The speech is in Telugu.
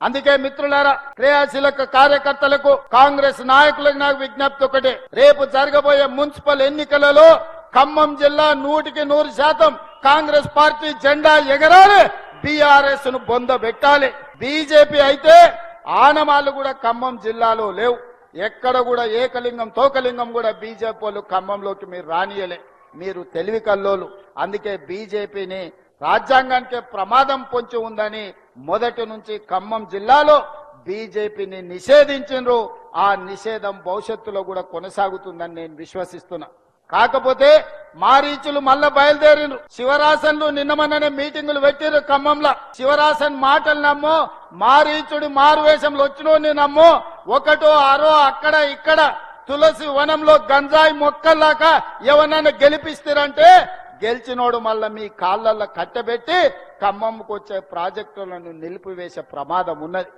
అందుకే మిత్రులారా, క్రియాశీలక కార్యకర్తలకు, కాంగ్రెస్ నాయకులకు నాకు విజ్ఞప్తి ఒకటే, రేపు జరగబోయే మున్సిపల్ ఎన్నికలలో ఖమ్మం జిల్లా 100% కాంగ్రెస్ పార్టీ జెండా ఎగరాలి, బీఆర్ఎస్ ను బొందబెట్టాలి. బీజేపీ అయితే ఆనమాలు కూడా ఖమ్మం జిల్లాలో లేవు. ఎక్కడ కూడా ఏకలింగం తోకలింగం కూడా బీజేపీ వాళ్ళు ఖమ్మంలోకి మీరు రానియలే. మీరు తెలివి కల్లోలు. అందుకే బీజేపీని రాజ్యాంగానికి ప్రమాదం పొంచి ఉందని మొదటి నుంచి ఖమ్మం జిల్లాలో బీజేపీని నిషేధించారు. ఆ నిషేధం భవిష్యత్తులో కూడా కొనసాగుతుందని నేను విశ్వసిస్తున్నా. కాకపోతే మారీచులు మళ్ళా బయలుదేరిను. శివరాసన్లు నిన్నమన్ననే మీటింగులు పెట్టిరు ఖమ్మంలో. శివరాసన్ మాటలు నమ్మో, మారీచుడు మారువేషంలో వచ్చినోని నమ్మో, ఒకటో ఆరో అక్కడ ఇక్కడ తులసి వనంలో గంజాయి మొక్కల్లాగా ఎవరన్నా గెలిపిస్తారంటే గెలిచినోడు మళ్ళా మీ కాళ్ళల్లో కట్టబెట్టి ఖమ్మంకు వచ్చే ప్రాజెక్టులను నిలిపివేసే ప్రమాదం ఉన్నది.